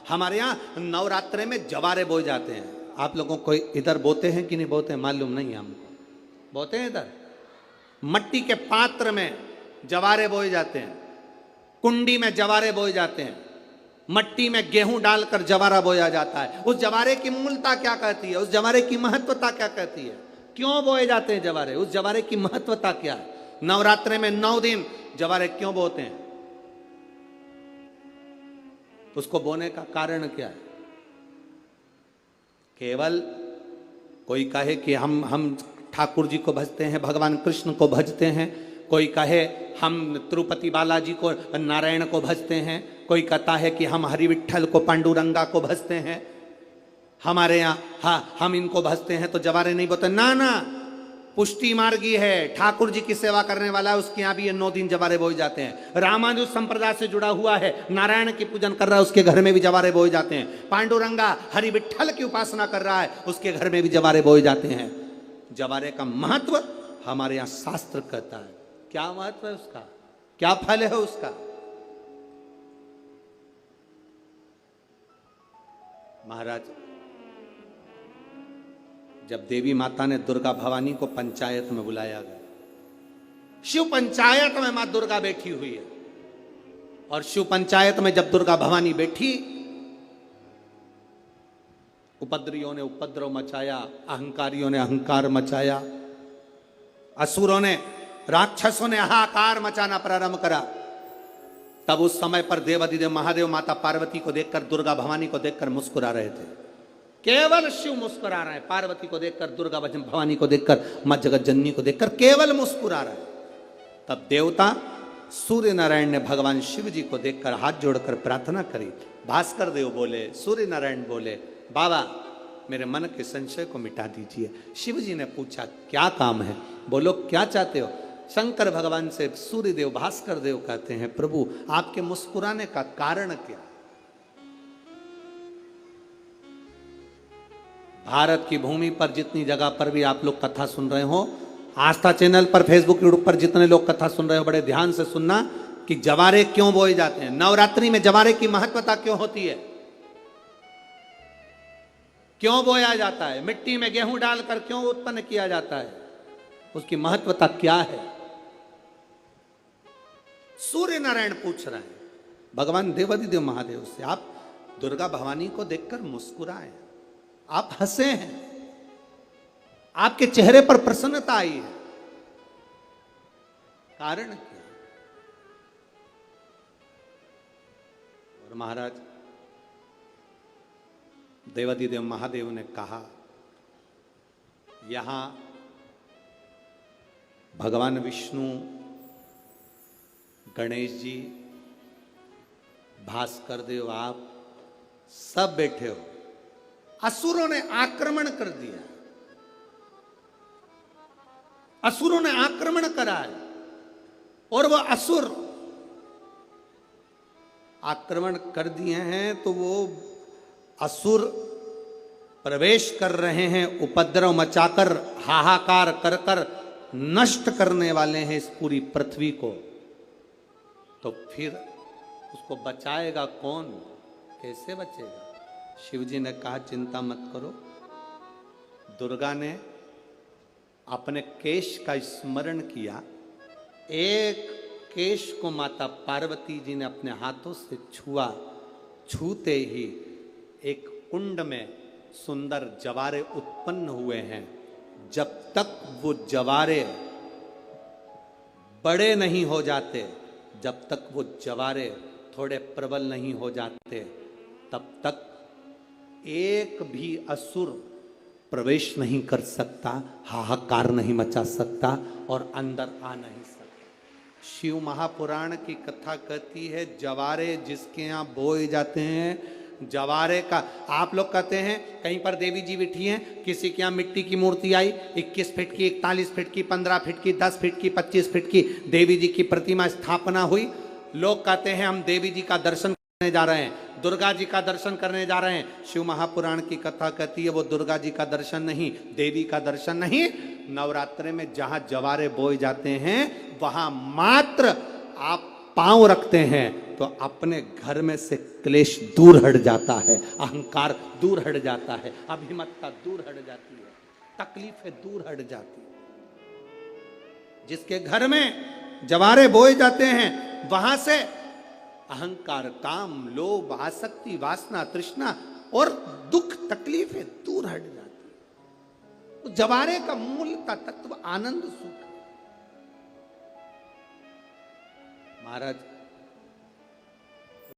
हमारे यहाँ नवरात्रे में जवारे बोए जाते हैं। आप लोगों को इधर बोते हैं कि नहीं बोते हैं मालूम नहीं हमको। बोते हैं इधर मट्टी के पात्र में जवारे बोए जाते हैं, कुंडी में जवारे बोए जाते हैं, मट्टी में गेहूं डालकर जवारा बोया जाता है। उस जवारे की मूलता क्या कहती है, उस जवारे की महत्वता क्या कहती है, क्यों बोए जाते हैं जवारे, उस जवारे की महत्वता क्या है? नवरात्रे में 9 दिन जवारे क्यों बोते हैं, उसको बोने का कारण क्या है? केवल कोई कहे कि हम ठाकुर जी को भजते हैं, भगवान कृष्ण को भजते हैं, कोई कहे हम तिरुपति बालाजी को नारायण को भजते हैं, कोई कहता है कि हम हरि विठ्ठल को पांडुरंगा को भजते हैं, हमारे यहाँ हाँ हम इनको भजते हैं तो जवारे नहीं बोते। ना ना, पुष्टि मार्गी है, ठाकुर जी की सेवा करने वाला है, उसके यहाँ भी ये 9 दिन जवारे बोए जाते हैं। रामानुज संप्रदाय से जुड़ा हुआ है, नारायण की पूजन कर रहा है, उसके घर में भी जवारे बोए जाते हैं। पांडुरंगा हरि विठ्ठल की उपासना कर रहा है, उसके घर में भी जवारे बोए जाते हैं। जवारे का महत्व हमारे यहाँ शास्त्र कहता है। क्या महत्व है उसका, क्या फल है उसका? महाराज, जब देवी माता ने दुर्गा भवानी को पंचायत में बुलाया गया, शिव पंचायत में मां दुर्गा बैठी हुई है, और शिव पंचायत में जब दुर्गा भवानी बैठी, उपद्रवियों ने उपद्रव मचाया, अहंकारियों ने अहंकार मचाया, असुरों ने राक्षसों ने हाहाकार मचाना प्रारंभ करा। तब उस समय पर देवाधिदेव महादेव माता पार्वती को देखकर, दुर्गा भवानी को देखकर मुस्कुरा रहे थे। केवल शिव मुस्कुरा रहे हैं, पार्वती को देखकर, दुर्गा भवानी को देखकर, मां जगत जननी को देखकर केवल मुस्कुरा रहे हैं। तब देवता सूर्य नारायण ने भगवान शिव जी को देखकर हाथ जोड़कर प्रार्थना करी। भास्कर देव बोले, सूर्य नारायण बोले, बाबा मेरे मन के संशय को मिटा दीजिए। शिव जी ने पूछा क्या काम है, बोलो क्या चाहते हो? शंकर भगवान से सूर्य देव भास्कर देव कहते हैं, प्रभु आपके मुस्कुराने का कारण क्या? भारत की भूमि पर जितनी जगह पर भी आप लोग कथा सुन रहे हो, आस्था चैनल पर, फेसबुक यूट्यूब पर जितने लोग कथा सुन रहे हो, बड़े ध्यान से सुनना कि जवारे क्यों बोए जाते हैं, नवरात्रि में जवारे की महत्वता क्यों होती है, क्यों बोया जाता है, मिट्टी में गेहूं डालकर क्यों उत्पन्न किया जाता है, उसकी महत्वता क्या है? सूर्य नारायण पूछ रहे हैं भगवान देवाधिदेव महादेव से, आप दुर्गा भवानी को देखकर मुस्कुराए, आप हंसे हैं, आपके चेहरे पर प्रसन्नता आई है, कारण क्या? और महाराज देवाधिदेव महादेव ने कहा, यहां भगवान विष्णु, गणेश जी, भास्कर देव, आप सब बैठे हो। असुरों ने आक्रमण कर दिया, असुरों ने आक्रमण करा है, और वो असुर आक्रमण कर दिए हैं तो वो असुर प्रवेश कर रहे हैं, उपद्रव मचाकर, हाहाकार कर कर नष्ट करने वाले हैं इस पूरी पृथ्वी को। तो फिर उसको बचाएगा कौन, कैसे बचेगा? शिवजी ने कहा चिंता मत करो। दुर्गा ने अपने केश का स्मरण किया, एक केश को माता पार्वती जी ने अपने हाथों से छुआ, छूते ही एक कुंड में सुंदर जवारे उत्पन्न हुए हैं। जब तक वो जवारे बड़े नहीं हो जाते, जब तक वो जवारे थोड़े प्रबल नहीं हो जाते, तब तक एक भी असुर प्रवेश नहीं कर सकता, हाहाकार नहीं मचा सकता और अंदर आ नहीं सकता। शिव महापुराण की कथा कहती है, जवारे जिसके यहाँ बोए जाते हैं, जवारे का, आप लोग कहते हैं कहीं पर देवी जी बैठी हैं, किसी के यहाँ मिट्टी की मूर्ति आई, 21 फीट की, 41 फीट की, 15 फीट की, 10 फीट की, 25 फीट की देवी जी की प्रतिमा स्थापना हुई। लोग कहते हैं हम देवी जी का दर्शन करने जा रहे हैं, दुर्गा जी का दर्शन करने जा रहे हैं। शिव महापुराण की कथा कहती है वो दुर्गा जी का दर्शन नहीं, देवी का दर्शन नहीं, नवरात्रे में जहां जवारे बोए जाते हैं वहां मात्र आप पांव रखते हैं तो अपने घर में से क्लेश दूर हट जाता है, अहंकार दूर हट जाता है, अभिमतता दूर हट जाती है, तकलीफें दूर हट जाती है। जिसके घर में जवारे बोए जाते हैं वहां से अहंकार, काम, लोभ, आसक्ति, वासना, तृष्णा और दुख, तकलीफें दूर हट जाती है। तो जवारे का मूल तत्व आनंद, सुख। महाराज